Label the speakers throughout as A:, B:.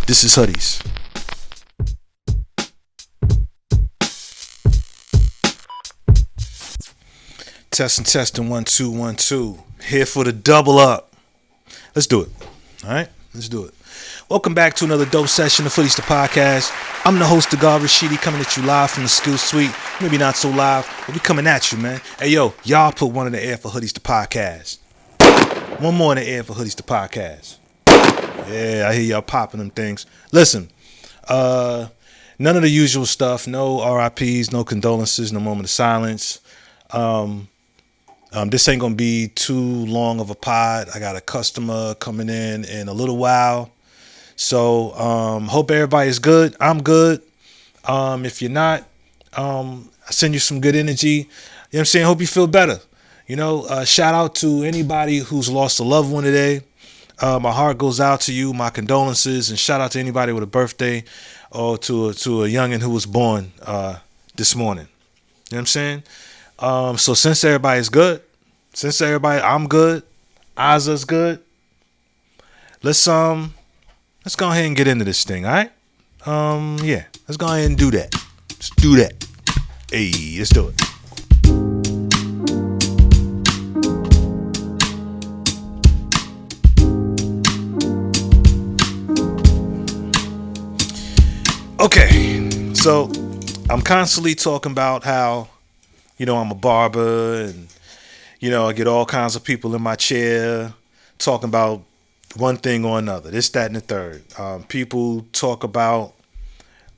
A: This is Hoodies. Testing 1 2 1 2. Here for the double up. Let's do it. All right, let's do it. Welcome back to another dope session of Hoodies the podcast. I'm the host, the God Rashidi, coming at you live from the Skill Suite. Maybe not so live, but we coming at you, man. Hey yo, y'all put one in the air for Hoodies the podcast. One more in the air for Hoodies the podcast. Yeah, I hear y'all popping them things. Listen, none of the usual stuff. No RIPs, no condolences, no moment of silence. This ain't gonna be too long of a pod. I got a customer coming in a little while. So hope everybody's good. I'm good. If you're not, I send you some good energy. You know what I'm saying? Hope you feel better. You know, shout out to anybody who's lost a loved one today. My heart goes out to you, my condolences, and shout out to anybody with a birthday or to a youngin' who was born this morning. You know what I'm saying? So since everybody's good, I'm good, Aza's good, let's go ahead and get into this thing, all right? Yeah, let's go ahead and do that. Let's do that. Hey, let's do it. Okay, so I'm constantly talking about how, you know, I'm a barber and, you know, I get all kinds of people in my chair talking about one thing or another, this, that, and the third. People talk about,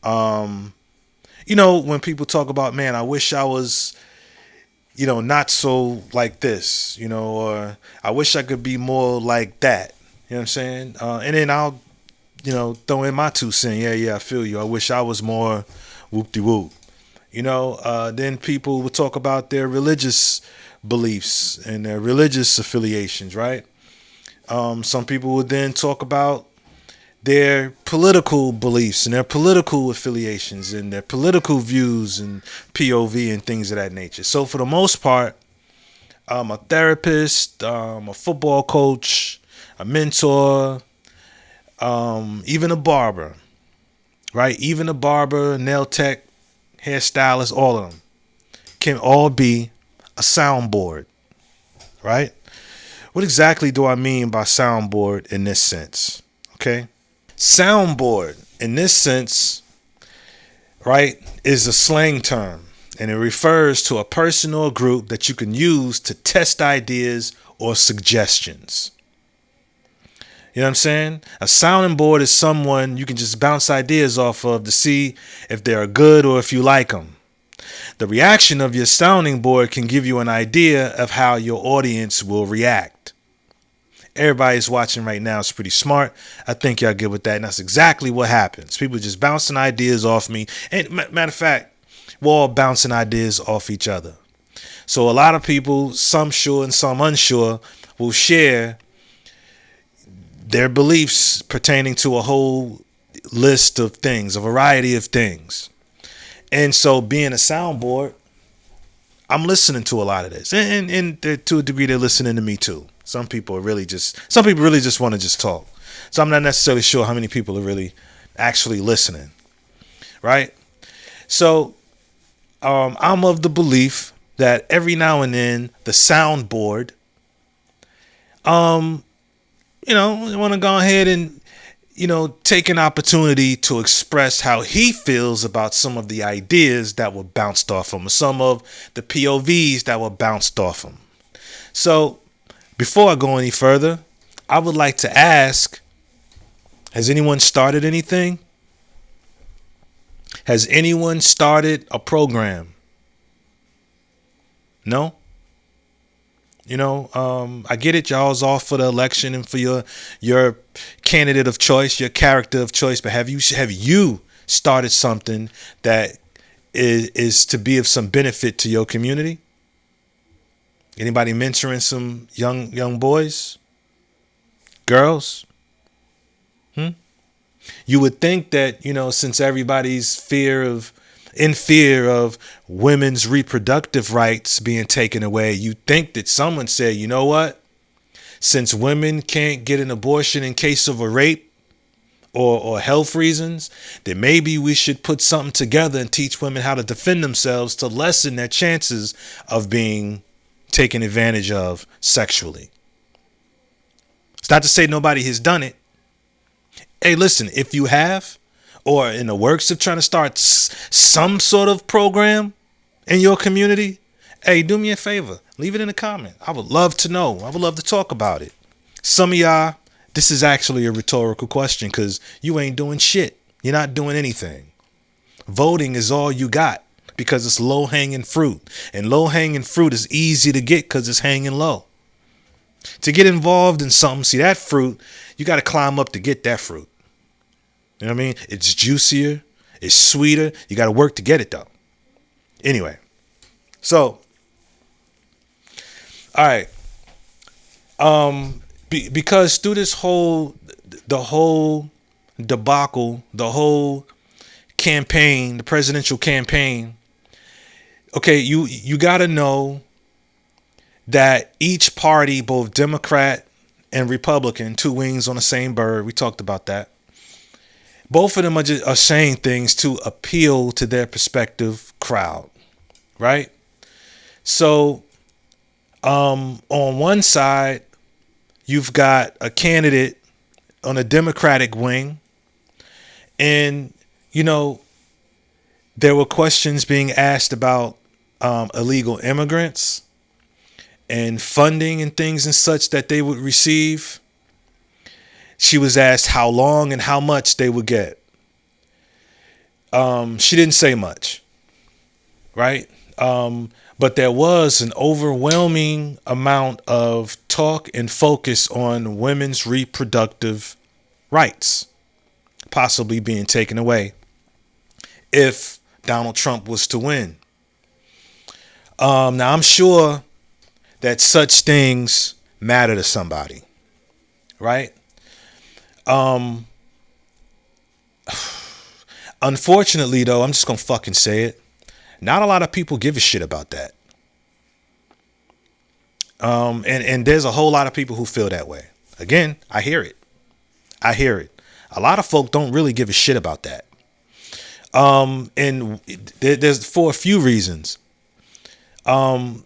A: you know, when people talk about, man, I wish I was, you know, not so like this, you know, or I wish I could be more like that. You know what I'm saying? And then I'll, you know, throw in my 2 cents. Yeah, I feel you. I wish I was more whoop-de-whoop. You know, then people will talk about their religious beliefs and their religious affiliations, right? Some people would then talk about their political beliefs and their political affiliations and their political views and POV and things of that nature. So for the most part, I'm a therapist, a football coach, a mentor, even a barber, right? Even a barber, nail tech, hairstylist, all of them can all be a soundboard, right? What exactly do I mean by soundboard in this sense? Okay. Soundboard in this sense, right, is a slang term, and it refers to a person or a group that you can use to test ideas or suggestions. You know what I'm saying? A sounding board is someone you can just bounce ideas off of to see if they're good or if you like them. The reaction of your sounding board can give you an idea of how your audience will react. Everybody's watching right now is pretty smart. I think y'all get with that. And that's exactly what happens. People just bouncing ideas off me. And matter of fact, we're all bouncing ideas off each other. So a lot of people, some sure and some unsure, will share their beliefs pertaining to a whole list of things, a variety of things. And so being a soundboard, I'm listening to a lot of this. And to a degree, they're listening to me too. Some people really just want to just talk. So I'm not necessarily sure how many people are really actually listening. Right? So I'm of the belief that every now and then the soundboard, you know, want to go ahead and, you know, take an opportunity to express how he feels about some of the ideas that were bounced off him, or some of the POVs that were bounced off him. So before I go any further, I would like to ask, has anyone started anything? Has anyone started a program? No? You know, I get it. Y'all's off for the election and for your candidate of choice, your character of choice. But have you started something that is to be of some benefit to your community? Anybody mentoring some young boys, girls? You would think that, you know, since everybody's in fear of women's reproductive rights being taken away, you think that someone said, you know what? Since women can't get an abortion in case of a rape, or health reasons, then maybe we should put something together and teach women how to defend themselves to lessen their chances of being taken advantage of sexually. It's not to say nobody has done it. Hey, listen, if you have, or in the works of trying to start some sort of program in your community, hey, do me a favor. Leave it in a comment. I would love to know. I would love to talk about it. Some of y'all, this is actually a rhetorical question because you ain't doing shit. You're not doing anything. Voting is all you got because it's low-hanging fruit. And low-hanging fruit is easy to get because it's hanging low. To get involved in something, see that fruit, you got to climb up to get that fruit. You know what I mean? It's juicier. It's sweeter. You got to work to get it though. Anyway. So, all right. Because through this whole debacle, the whole campaign, the presidential campaign, okay, you got to know that each party, both Democrat and Republican, two wings on the same bird, we talked about that. Both of them are saying things to appeal to their prospective crowd, right? So, on one side, you've got a candidate on a Democratic wing, and there were questions being asked about illegal immigrants and funding and things and such that they would receive. She was asked how long and how much they would get. She didn't say much, right? But there was an overwhelming amount of talk and focus on women's reproductive rights possibly being taken away if Donald Trump was to win. Now, I'm sure that such things matter to somebody, right? Unfortunately, though, I'm just going to fucking say it. Not a lot of people give a shit about that. And there's a whole lot of people who feel that way. Again, I hear it. A lot of folk don't really give a shit about that. And there's for a few reasons. One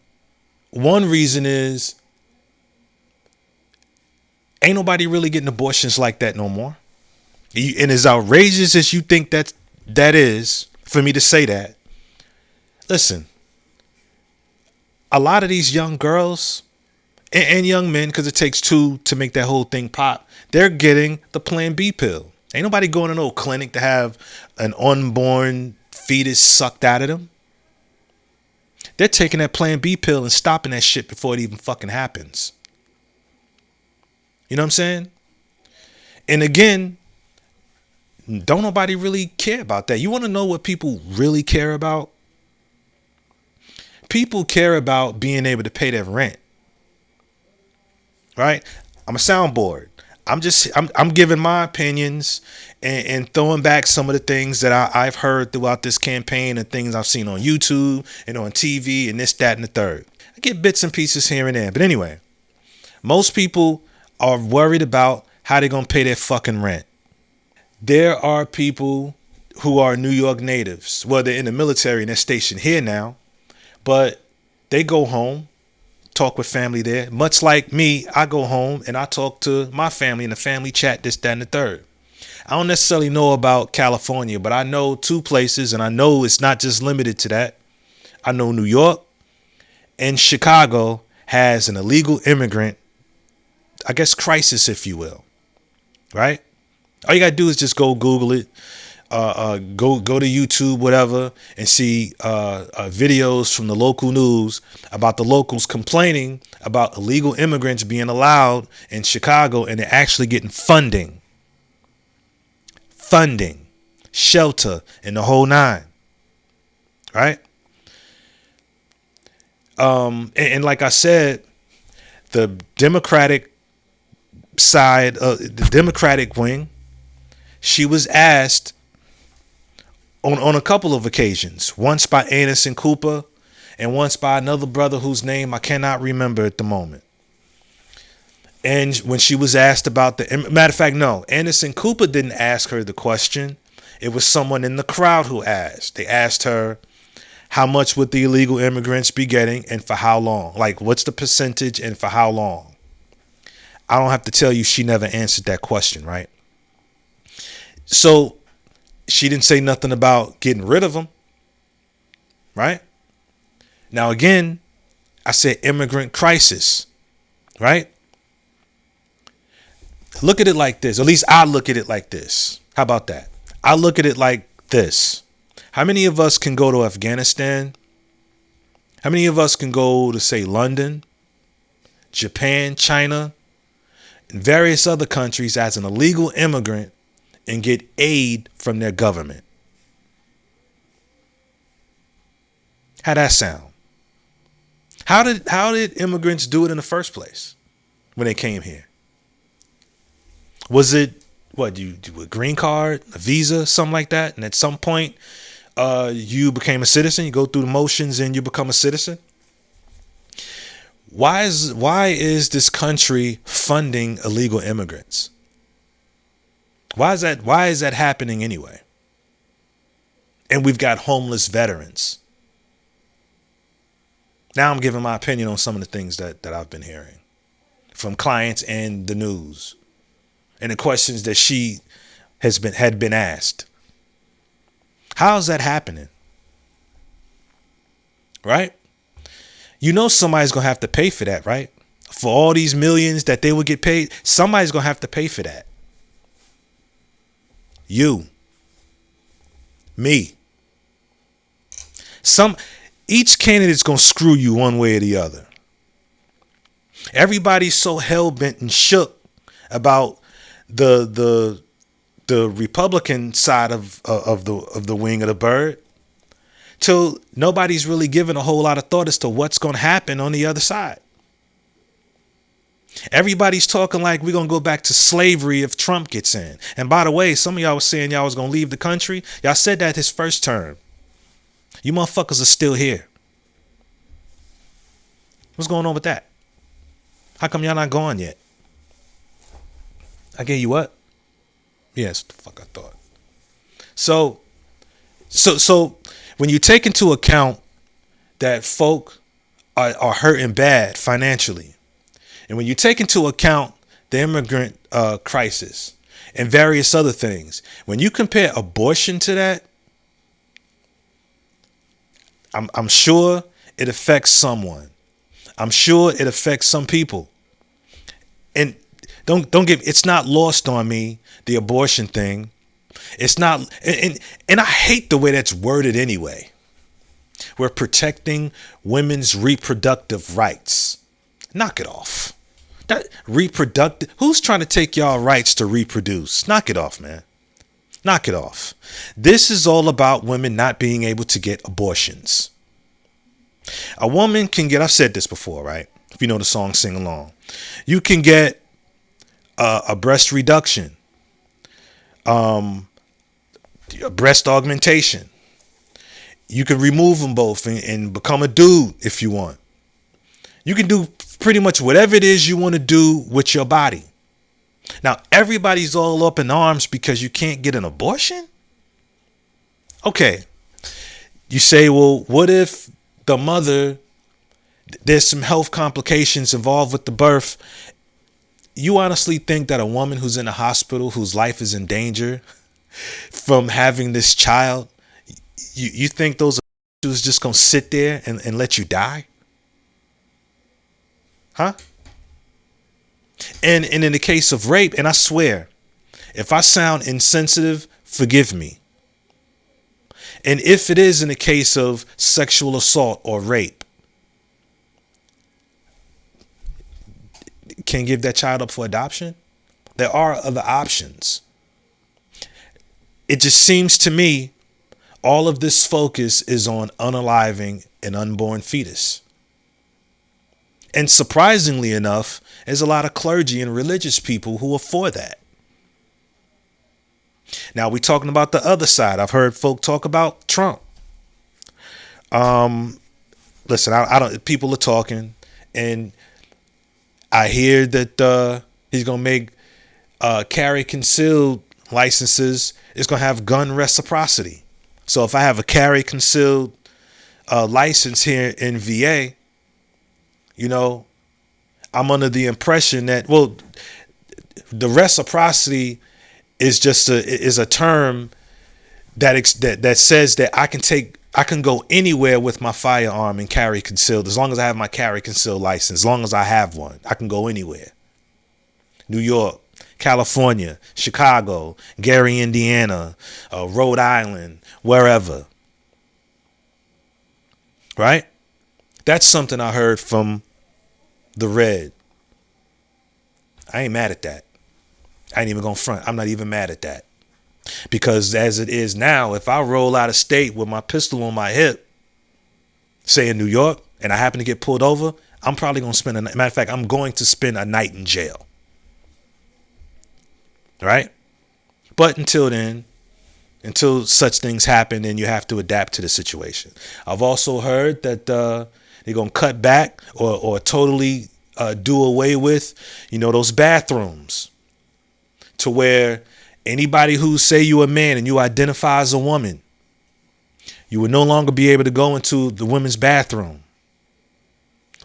A: reason is ain't nobody really getting abortions like that no more. And as outrageous as you think that is for me to say that, listen, a lot of these young girls and young men, because it takes two to make that whole thing pop, they're getting the Plan B pill. Ain't nobody going to no clinic to have an unborn fetus sucked out of them. They're taking that Plan B pill and stopping that shit before it even fucking happens. You know what I'm saying? And again, don't nobody really care about that. You want to know what people really care about? People care about being able to pay their rent. Right? I'm a soundboard. I'm giving my opinions and throwing back some of the things that I've heard throughout this campaign and things I've seen on YouTube and on TV and this, that, and the third. I get bits and pieces here and there. But anyway, most people are worried about how they're going to pay their fucking rent. There are people who are New York natives. Well, they're in the military and they're stationed here now, but they go home, talk with family there. Much like me, I go home and I talk to my family in the family chat, this, that, and the third. I don't necessarily know about California, but I know two places, and I know it's not just limited to that. I know New York and Chicago has an illegal immigrant, I guess, crisis, if you will. Right? All you got to do is just go Google it. Go to YouTube, whatever, and see videos from the local news about the locals complaining about illegal immigrants being allowed in Chicago, and they're actually getting funding, shelter, and the whole nine. Right? And like I said, the Democratic side, the Democratic wing, she was asked on a couple of occasions, once by Anderson Cooper and once by another brother whose name I cannot remember at the moment. And when she was asked about matter of fact, no, Anderson Cooper didn't ask her the question. It was someone in the crowd who asked. They asked her, how much would the illegal immigrants be getting and for how long? Like, what's the percentage and for how long? I don't have to tell you she never answered that question, right? So she didn't say nothing about getting rid of them, right? Now, again, I said immigrant crisis, right? Look at it like this. At least I look at it like this. How about that? I look at it like this. How many of us can go to Afghanistan? How many of us can go to, say, London, Japan, China, and various other countries as an illegal immigrant and get aid from their government? How'd that sound? How did immigrants do it in the first place when they came here? Was it what, you do a green card, a visa, something like that, and at some point you became a citizen? You go through the motions and you become a citizen? Why is this country funding illegal immigrants? Why is that happening anyway? And we've got homeless veterans. Now I'm giving my opinion on some of the things that I've been hearing from clients and the news and the questions that she had been asked. How's that happening? Right? You know somebody's going to have to pay for that, right? For all these millions that they would get paid, somebody's going to have to pay for that. You. Me. Each candidate's going to screw you one way or the other. Everybody's so hell-bent and shook about the Republican side of the wing of the bird, till nobody's really given a whole lot of thought as to what's going to happen on the other side. Everybody's talking like we're going to go back to slavery if Trump gets in. And by the way, some of y'all was saying y'all was going to leave the country. Y'all said that his first term. You motherfuckers are still here. What's going on with that? How come y'all not gone yet? I gave you what? Yes, the fuck I thought. So when you take into account that folk are hurting bad financially, and when you take into account the immigrant crisis and various other things, when you compare abortion to that, I'm sure it affects someone. I'm sure it affects some people. And it's not lost on me, the abortion thing. It's not, and I hate the way that's worded anyway. We're protecting women's reproductive rights. Knock it off. That reproductive, who's trying to take y'all rights to reproduce? Knock it off, man. Knock it off. This is all about women not being able to get abortions. A woman can get, I've said this before, right? If you know the song, sing along. You can get a breast reduction, a breast augmentation. You can remove them both and become a dude if you want. You can do pretty much whatever it is you want to do with your body. Now, everybody's all up in arms because you can't get an abortion? Okay. You say, well, what if the mother, there's some health complications involved with the birth? You honestly think that a woman who's in a hospital, whose life is in danger from having this child, you think those is just going to sit there and let you die? Huh? And in the case of rape, and I swear, if I sound insensitive, forgive me. And if it is in the case of sexual assault or rape, can give that child up for adoption? There are other options. It just seems to me all of this focus is on unaliving an unborn fetus. And surprisingly enough, there's a lot of clergy and religious people who are for that. Now we're talking about the other side. I've heard folk talk about Trump. Listen, I don't. People are talking, and I hear that he's gonna make carry concealed licenses. It's gonna have gun reciprocity. So if I have a carry concealed license here in VA, you know, I'm under the impression that, well, the reciprocity is just a term that says that I can go anywhere with my firearm and carry concealed, as long as I have my carry concealed license. As long as I have one, I can go anywhere. New York, California, Chicago, Gary, Indiana, Rhode Island, wherever. Right? That's something I heard from the Red. I ain't mad at that. I ain't even gonna front. I'm not even mad at that. Because as it is now, if I roll out of state with my pistol on my hip, say in New York, and I happen to get pulled over, I'm probably going to spend matter of fact, I'm going to spend a night in jail. Right? But until then, until such things happen, then you have to adapt to the situation. I've also heard that they're going to cut back or totally do away with, those bathrooms, to where anybody who say you a man and you identify as a woman, you will no longer be able to go into the women's bathroom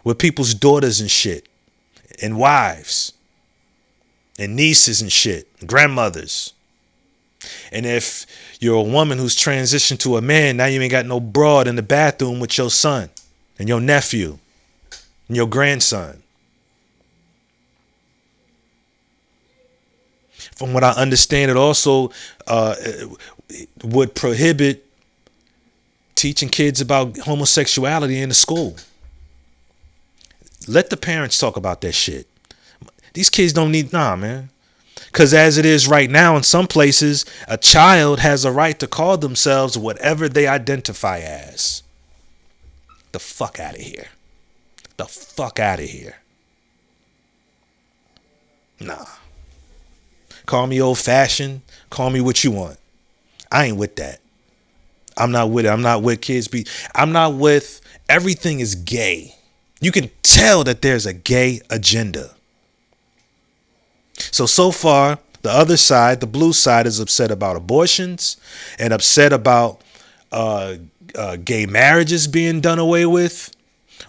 A: with people's daughters and shit, and wives and nieces and shit, grandmothers. And if you're a woman who's transitioned to a man, now you ain't got no broad in the bathroom with your son and your nephew and your grandson. From what I understand, it also would prohibit teaching kids about homosexuality in the school. Let the parents talk about that shit. These kids don't need, man. Because as it is right now, in some places, a child has a right to call themselves whatever they identify as. The fuck out of here. The fuck out of here. Nah. Call me old fashioned. Call me what you want. I ain't with that. I'm not with it. I'm not with kids. I'm not with, everything is gay. You can tell that there's a gay agenda. So far, the other side, the blue side, is upset about abortions and upset about gay marriages being done away with,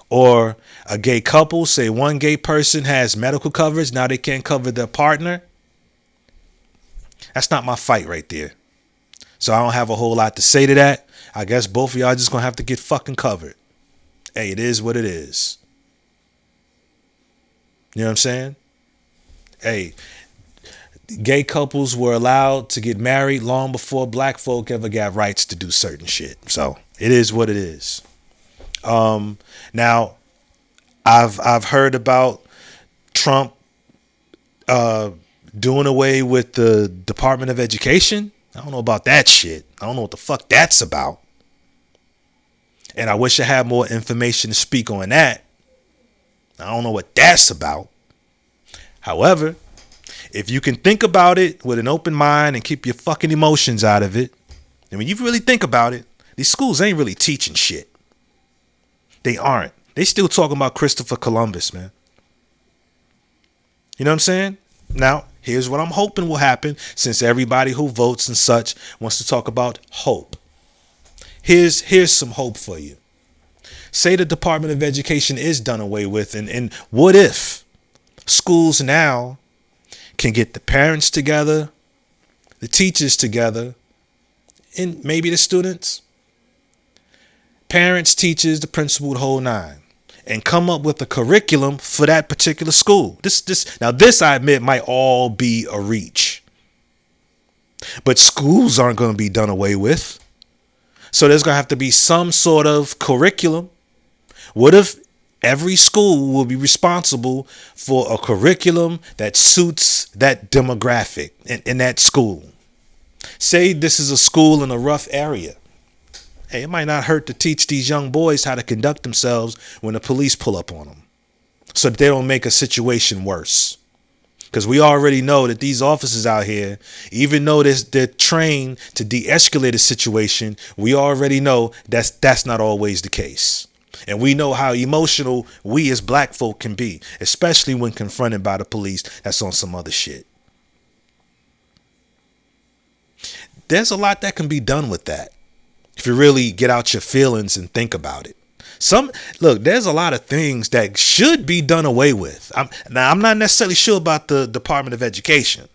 A: or a gay couple, say one gay person has medical coverage, now they can't cover their partner. That's not my fight right there. So I don't have a whole lot to say to that. I guess both of y'all just gonna have to get fucking covered. Hey, it is what it is. You know what I'm saying? Hey, gay couples were allowed to get married long before black folk ever got rights to do certain shit. So it is what it is. Now, I've heard about Trump doing away with the Department of Education. I don't know about that shit. I don't know what the fuck that's about. And I wish I had more information to speak on that. I don't know what that's about. However, if you can think about it with an open mind and keep your fucking emotions out of it, and when you really think about it, these schools ain't really teaching shit. They aren't. They still talking about Christopher Columbus, man. You know what I'm saying? Now, here's what I'm hoping will happen, since everybody who votes and such wants to talk about hope. Here's some hope for you. Say the Department of Education is done away with, and what if schools now can get the parents together, the teachers together, and maybe the students, parents, teachers, the principal, the whole nine, and come up with a curriculum for that particular school. This I admit might all be a reach, but schools aren't going to be done away with. So there's going to have to be some sort of curriculum. What if every school will be responsible for a curriculum that suits that demographic in that school? Say this is a school in a rough area. Hey, it might not hurt to teach these young boys how to conduct themselves when the police pull up on them, so that they don't make a situation worse. Because we already know that these officers out here, even though they're trained to de-escalate a situation, we already know that's not always the case. And we know how emotional we as black folk can be, especially when confronted by the police that's on some other shit. There's a lot that can be done with that if you really get out your feelings and think about it. There's a lot of things that should be done away with. I'm not necessarily sure about the Department of Education,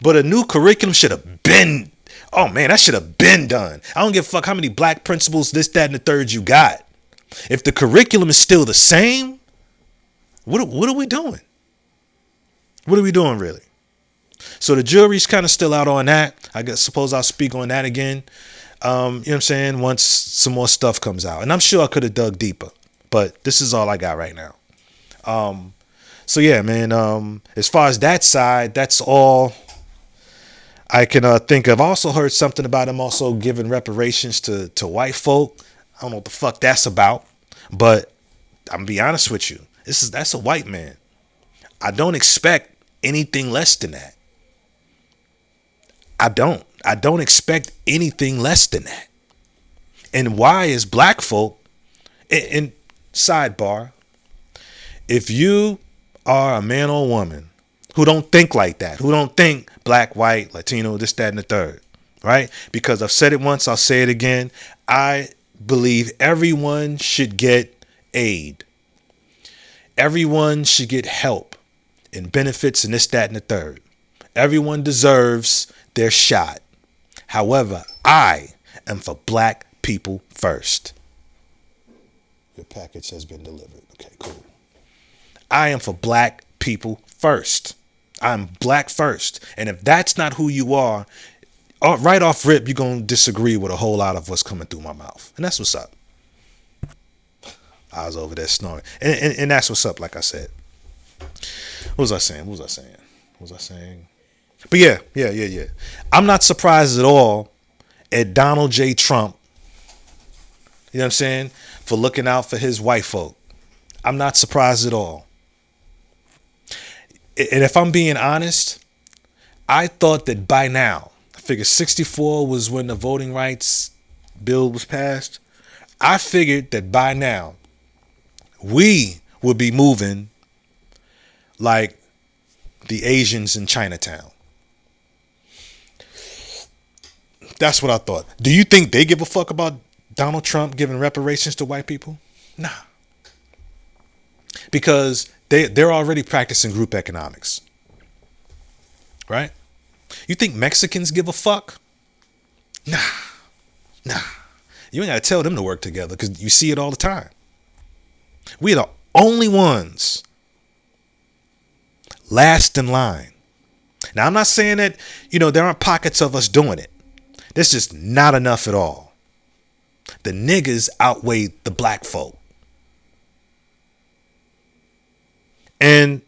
A: but a new curriculum should have been. Oh man, that should have been done. I don't give a fuck how many black principles, this, that, and the third you got. If the curriculum is still the same, what are we doing? What are we doing really? So the jury's kind of still out on that. Suppose I'll speak on that again. You know what I'm saying? Once some more stuff comes out. And I'm sure I could have dug deeper, but this is all I got right now. So yeah, man, as far as that side, that's all I can think of. I also heard something about him also giving reparations to white folk. I don't know what the fuck that's about, but I'm gonna be honest with you. That's a white man. I don't expect anything less than that. I don't expect anything less than that. And why is black folk, and sidebar, if you are a man or a woman who don't think like that, who don't think black, white, Latino, this, that, and the third, right? Because I've said it once, I'll say it again. I believe everyone should get aid. Everyone should get help and benefits and this, that, and the third. Everyone deserves their shot. However, I am for black people first. Your package has been delivered. Okay, cool. I am for black people first. I'm black first. And if that's not who you are, right off rip, you're going to disagree with a whole lot of what's coming through my mouth. And that's what's up. I was over there snoring. And that's what's up, like I said. What was I saying? But yeah. I'm not surprised at all at Donald J. Trump, you know what I'm saying, for looking out for his white folk. I'm not surprised at all. And if I'm being honest, I thought that by now, I figured 64 was when the voting rights bill was passed. I figured that by now, we would be moving like the Asians in Chinatown. That's what I thought. Do you think they give a fuck about Donald Trump giving reparations to white people? Nah. Because they're already practicing group economics. Right? You think Mexicans give a fuck? Nah. You ain't got to tell them to work together because you see it all the time. We're the only ones last in line. Now, I'm not saying that, there aren't pockets of us doing it. There's just not enough at all. The niggas outweigh the black folk. And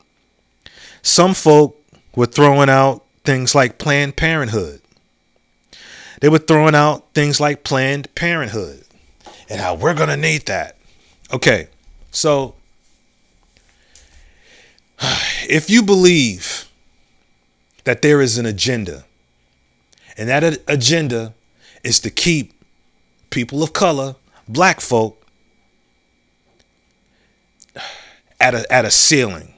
A: some folk were throwing out things like Planned Parenthood. They were throwing out things like Planned Parenthood and how we're going to need that. Okay, so if you believe that there is an agenda, and that agenda is to keep people of color, black folk, at a ceiling,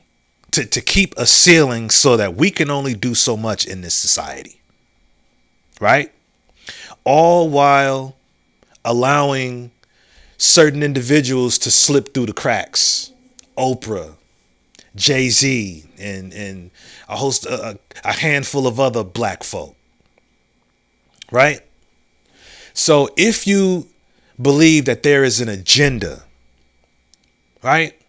A: to keep a ceiling so that we can only do so much in this society, right? All while allowing certain individuals to slip through the cracks. Oprah, Jay-Z, and a handful of other black folk. Right? So if you believe that there is an agenda, right?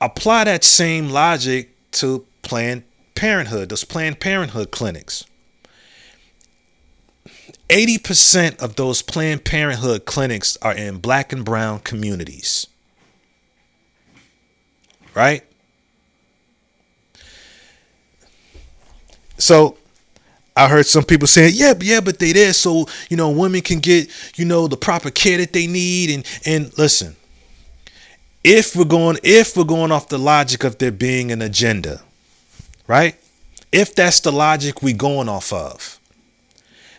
A: Apply that same logic to Planned Parenthood, those Planned Parenthood clinics. 80% of those Planned Parenthood clinics are in black and brown communities. Right? So I heard some people saying, yeah, but they there so, women can get, the proper care that they need. And listen, if we're going off the logic of there being an agenda, right? If that's the logic we going off of,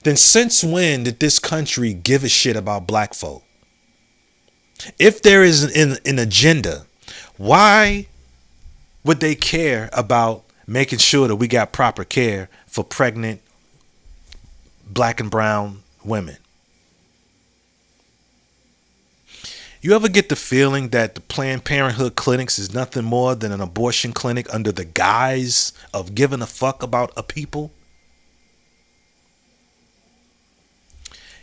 A: then since when did this country give a shit about black folk? If there is an agenda, why would they care about making sure that we got proper care for pregnant black and brown women? You ever get the feeling that the Planned Parenthood clinics is nothing more than an abortion clinic under the guise of giving a fuck about a people?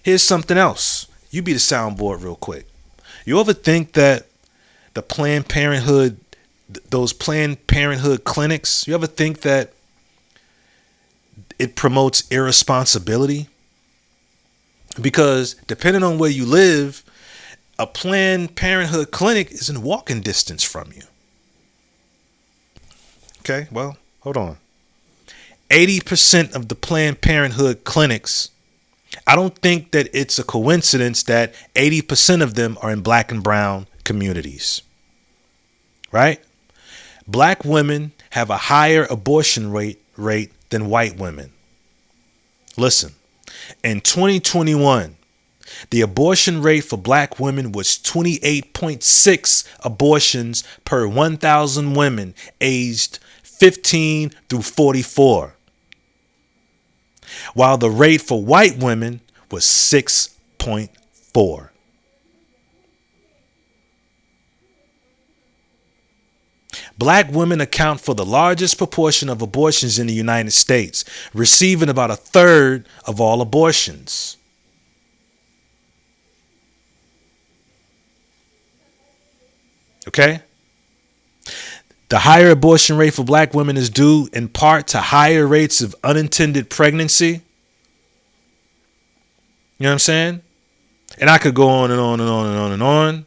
A: Here's something else. You be the soundboard real quick. You ever think that the Planned Parenthood, those Planned Parenthood clinics, you ever think that it promotes irresponsibility? Because depending on where you live, a Planned Parenthood clinic is in walking distance from you. Okay, well, hold on. 80% of the Planned Parenthood clinics, I don't think that it's a coincidence that 80% of them are in black and brown communities. Right? Black women have a higher abortion rate than white women. Listen, in 2021, the abortion rate for black women was 28.6 abortions per 1,000 women aged 15 through 44, while the rate for white women was 6.4. Black women account for the largest proportion of abortions in the United States, receiving about a third of all abortions. Okay? The higher abortion rate for black women is due in part to higher rates of unintended pregnancy. You know what I'm saying? And I could go on and on and on and on and on.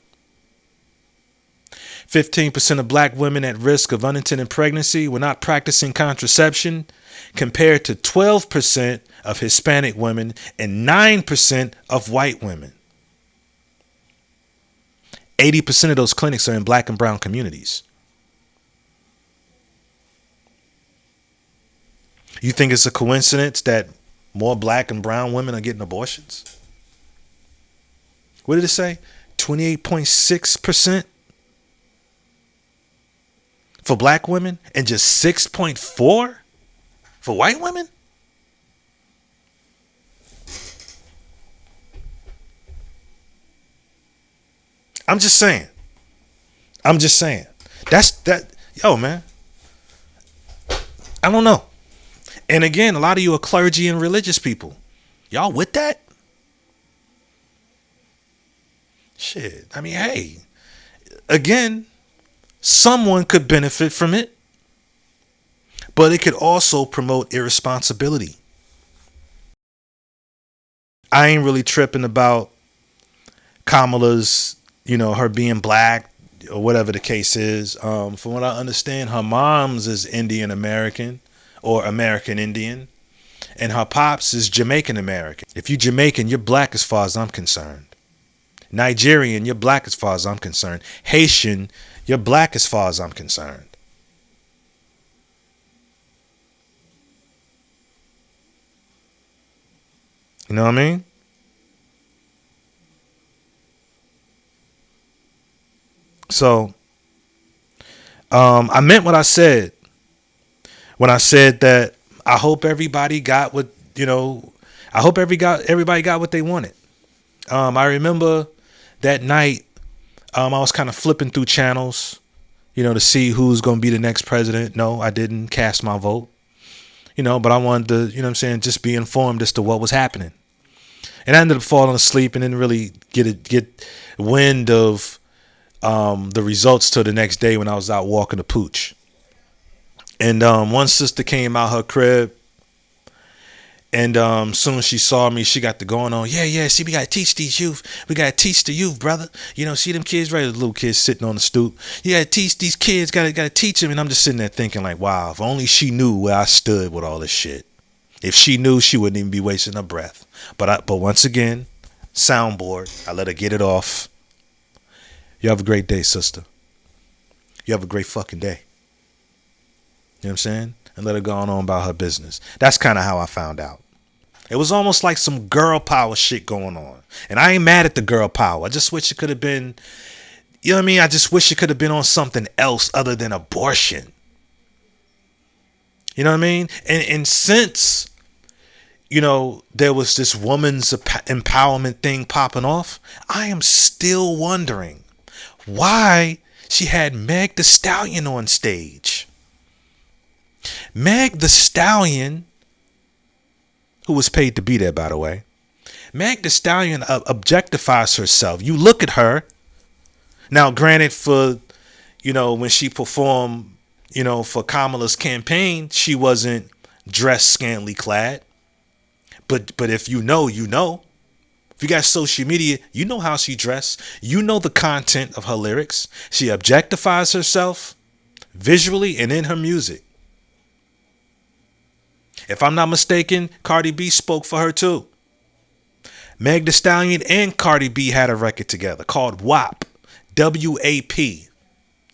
A: 15% of black women at risk of unintended pregnancy were not practicing contraception, compared to 12% of Hispanic women and 9% of white women. 80% of those clinics are in black and brown communities. You think it's a coincidence that more black and brown women are getting abortions? What did it say? 28.6% for black women and just 6.4 for white women? I'm just saying. That's that. Yo, man. I don't know. And again, a lot of you are clergy and religious people. Y'all with that? Shit. I mean, hey. Again, someone could benefit from it. But it could also promote irresponsibility. I ain't really tripping about Kamala's, her being black or whatever the case is. From what I understand, her mom's is Indian American or American Indian, and her pops is Jamaican American. If you Jamaican, you're black as far as I'm concerned. Nigerian, you're black as far as I'm concerned. Haitian, you're black as far as I'm concerned. You know what I mean? So, I meant what I said when I said that I hope everybody got what, I hope everybody got what they wanted. I remember that night, I was kind of flipping through channels, to see who's going to be the next president. No, I didn't cast my vote, but I wanted to, just be informed as to what was happening. And I ended up falling asleep and didn't really get wind of the results till the next day when I was out walking the pooch. And one sister came out her crib, and soon as she saw me, she got to going on, see, we gotta teach these youth, we gotta teach the youth, brother, see them kids, right, the little kids sitting on the stoop, you gotta teach these kids, gotta teach them. And I'm just sitting there thinking like, wow, if only she knew where I stood with all this shit. If she knew, she wouldn't even be wasting her breath. But once again, soundboard, I let her get it off. You have a great day, sister. You have a great fucking day. You know what I'm saying? And let her go on about her business. That's kind of how I found out. It was almost like some girl power shit going on. And I ain't mad at the girl power. I just wish it could have been, you know what I mean? I just wish it could have been on something else other than abortion. You know what I mean? And since, you know, there was this woman's empowerment thing popping off, I am still wondering why she had Meg Thee Stallion on stage. Meg Thee Stallion, who was paid to be there, by the way. Meg Thee Stallion objectifies herself. You look at her. Now, granted, for, you know, when she performed, you know, for Kamala's campaign, she wasn't dressed scantily clad. But if you know, you know. If you got social media, you know how she dressed. You know the content of her lyrics. She objectifies herself visually and in her music. If I'm not mistaken, Cardi B spoke for her too. Meg Thee Stallion and Cardi B had a record together called WAP. W-A-P.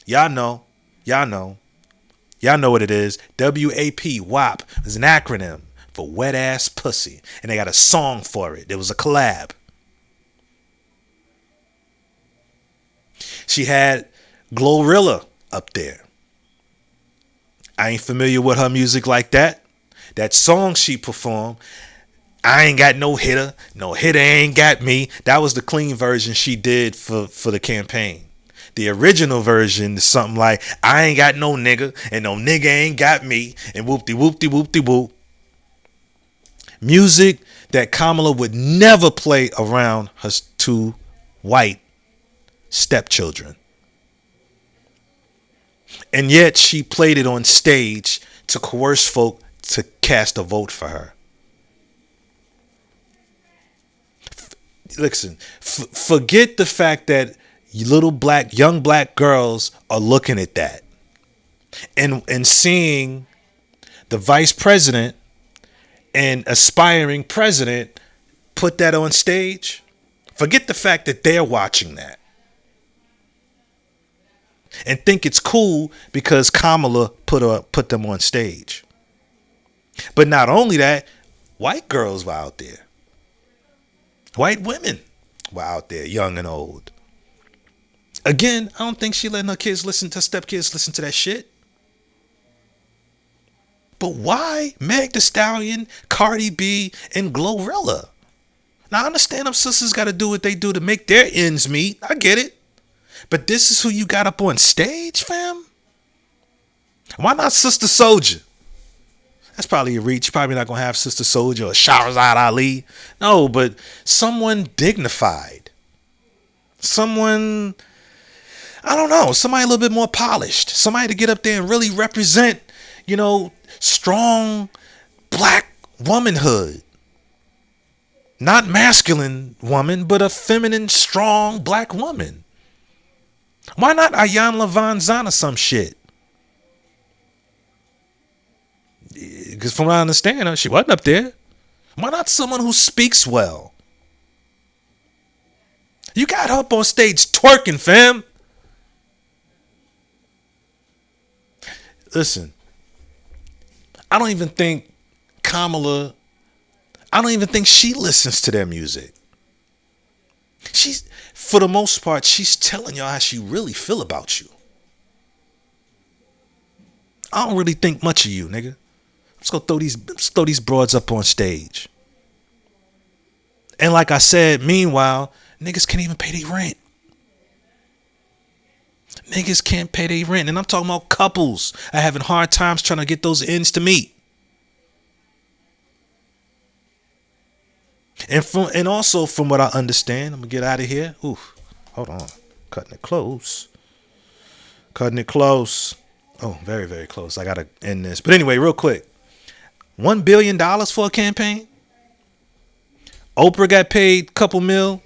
A: Y'all know. Y'all know. Y'all know what it is. W-A-P. WAP is an acronym for wet ass pussy. And they got a song for it. It was a collab. She had Glorilla up there. I ain't familiar with her music like that. That song she performed, I ain't got no hitter. No hitter ain't got me. That was the clean version she did for the campaign. The original version is something like, I ain't got no nigga and no nigga ain't got me and whoop-de-whoop-de-whoop-de-whoop. Music that Kamala would never play around her two white stepchildren. And yet she played it on stage to coerce folk to cast a vote for her. Listen, forget the fact that young black girls are looking at that and seeing the vice president and aspiring president put that on stage. Forget the fact that they're watching that and think it's cool because Kamala put them on stage. But not only that, white girls were out there. White women were out there, young and old. Again, I don't think she letting her stepkids listen to that shit. But why Meg Thee Stallion, Cardi B, and Glorilla? Now I understand them sisters got to do what they do to make their ends meet. I get it. But this is who you got up on stage, fam? Why not Sister Soldier? That's probably a reach. You're probably not going to have Sister Soldier or Shahrazad Ali. No, but someone dignified. Someone, I don't know, somebody a little bit more polished. Somebody to get up there and really represent, you know, strong black womanhood. Not masculine woman, but a feminine, strong black woman. Why not Ayanna Vanzant or some shit? Because from what I understand, she wasn't up there. Why not someone who speaks well? You got her up on stage twerking, fam. Listen, I don't even think Kamala, I don't even think she listens to their music. She's, for the most part, she's telling y'all how she really feel about you. I don't really think much of you, nigga. Let's go throw these broads up on stage. And like I said, meanwhile, niggas can't even pay their rent. Niggas can't pay their rent. And I'm talking about couples are having hard times trying to get those ends to meet. And also from what I understand, I'm gonna get out of here. Ooh, hold on. Cutting it close. Oh, very, very close. I gotta end this. But anyway, real quick. $1 billion for a campaign. Oprah got paid a couple mil.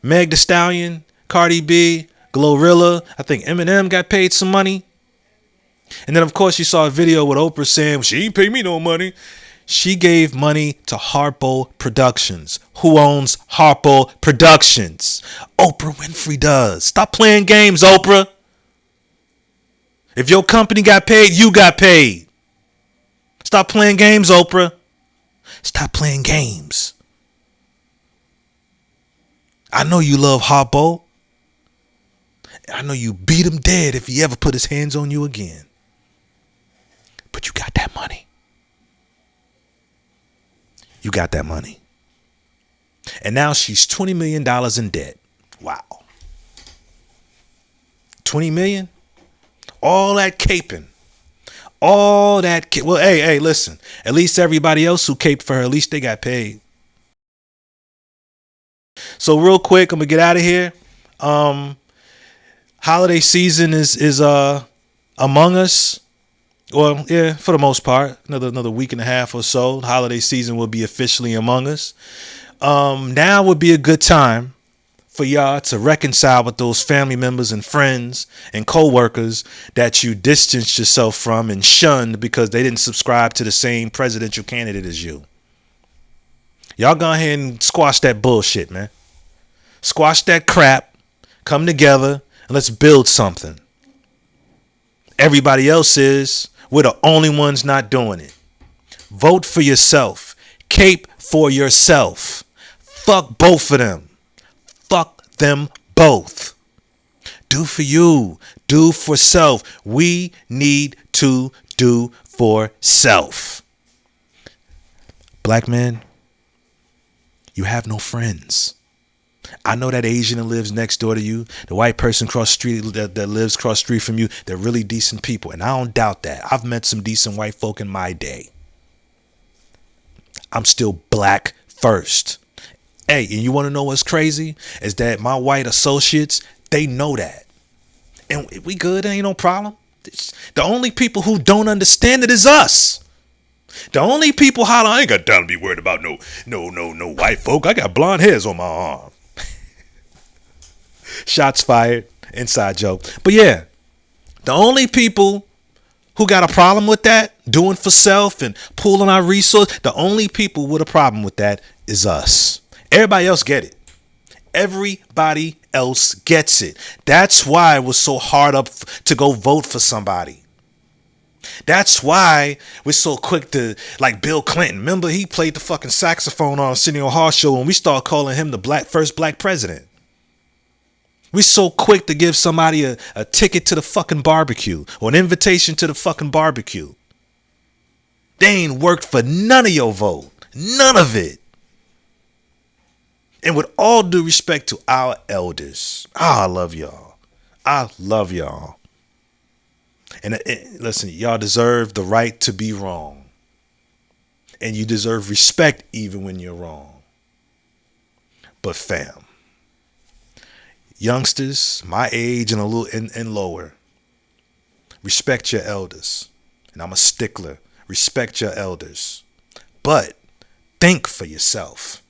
A: Meg Thee Stallion, Cardi B, Glorilla. I think Eminem got paid some money. And then, of course, you saw a video with Oprah saying, she ain't pay me no money. She gave money to Harpo Productions. Who owns Harpo Productions? Oprah Winfrey does. Stop playing games, Oprah. If your company got paid, you got paid. Stop playing games, Oprah. Stop playing games. I know you love Harpo. I know you beat him dead if he ever put his hands on you again. But you got that money. You got that money. And now she's $20 million in debt. Wow. 20 million? All that caping. All that. Well, hey, listen. At least everybody else who caped for her, at least they got paid. So real quick, I'm going to get out of here. Holiday season is among us. Well, yeah, for the most part, another week and a half or so, holiday season will be officially among us. Now would be a good time for y'all to reconcile with those family members and friends and co-workers that you distanced yourself from and shunned because they didn't subscribe to the same presidential candidate as you. Y'all go ahead and squash that bullshit, man. Squash that crap. Come together and let's build something. Everybody else is. We're the only ones not doing it. Vote for yourself. Cape for yourself. Fuck both of them. Fuck them both. Do for you. Do for self. We need to do for self. Black man, you have no friends. I know that Asian that lives next door to you, the white person cross street that lives cross street from you, they're really decent people. And I don't doubt that. I've met some decent white folk in my day. I'm still black first. Hey, and you want to know what's crazy? Is that my white associates, they know that. And we good, ain't no problem. The only people who don't understand it is us. The only people holler, I ain't got time to be worried about no white folk. I got blonde hairs on my arm. Shots fired. Inside joke. But yeah, the only people who got a problem with that, doing for self and pooling our resources, the only people with a problem with that is us. Everybody else get it. Everybody else gets it. That's why it was so hard up to go vote for somebody. That's why we're so quick to, like Bill Clinton. Remember, he played the fucking saxophone on Arsenio Hall show and we started calling him the first black president. We're so quick to give somebody a ticket to the fucking barbecue or an invitation to the fucking barbecue. They ain't worked for none of your vote. None of it. And with all due respect to our elders, I love y'all. I love y'all. And listen, y'all deserve the right to be wrong. And you deserve respect even when you're wrong. But fam, youngsters, my age and a little and lower, respect your elders. And I'm a stickler. Respect your elders. But think for yourself.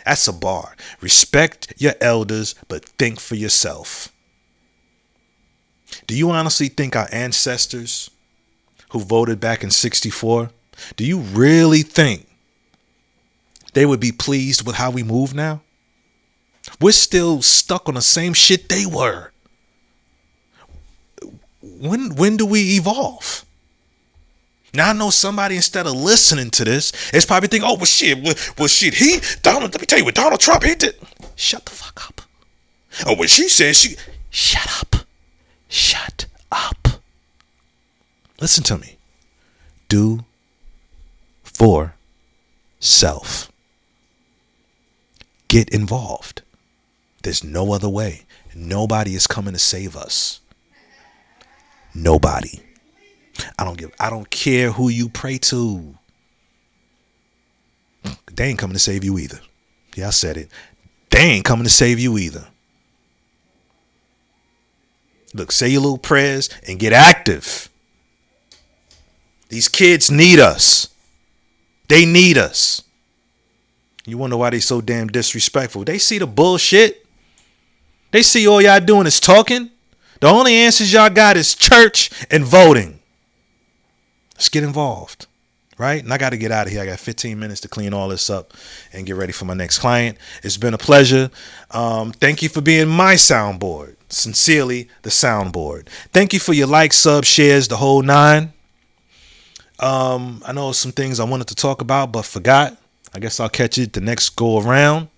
A: That's a bar. Respect your elders, but think for yourself. Do you honestly think our ancestors who voted back in 64, do you really think they would be pleased with how we move now? We're still stuck on the same shit they were. When do we evolve? Now I know somebody, instead of listening to this, is probably thinking, oh, well shit, Donald, let me tell you what Donald Trump, he did. Shut the fuck up. Oh, when she said shut up. Shut up. Listen to me. Do for self. Get involved. There's no other way. Nobody is coming to save us. Nobody. I don't care who you pray to. They ain't coming to save you either. Yeah, I said it. They ain't coming to save you either. Look, say your little prayers and get active. These kids need us. They need us. You wonder why they so damn disrespectful. They see the bullshit. They see all y'all doing is talking. The only answers y'all got is church and voting. Let's get involved, right? And I got to get out of here. I got 15 minutes to clean all this up and get ready for my next client. It's been a pleasure. Thank you for being my soundboard. Sincerely, the soundboard. Thank you for your likes, subs, shares, the whole nine. I know some things I wanted to talk about but forgot. I guess I'll catch it the next go around.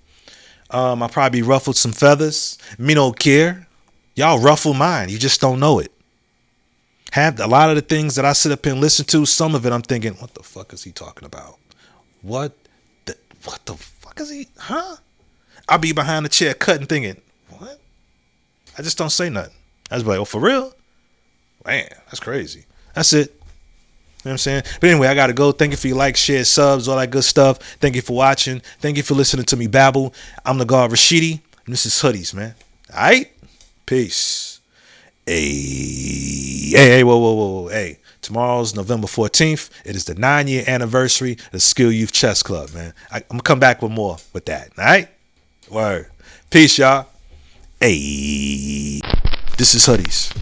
A: I probably ruffled some feathers. Me don't care. Y'all ruffle mine. You just don't know it. Have a lot of the things that I sit up here and listen to. Some of it I'm thinking, what the fuck is he talking about? What the fuck is he? Huh? I'll be behind the chair cutting, thinking, what? I just don't say nothing. I just be like, oh, for real? Man, that's crazy. That's it. You know what I'm saying? But anyway, I got to go. Thank you for your likes, shares, subs, all that good stuff. Thank you for watching. Thank you for listening to me babble. I'm the God Rashidi, and this is Hoodies, man. All right? Peace. Hey, whoa. Hey, tomorrow's November 14th. It is the 9-year anniversary of the Skill Youth Chess Club, man. I'm going to come back with more with that. All right? Word. Peace, y'all. Hey, this is Hoodies.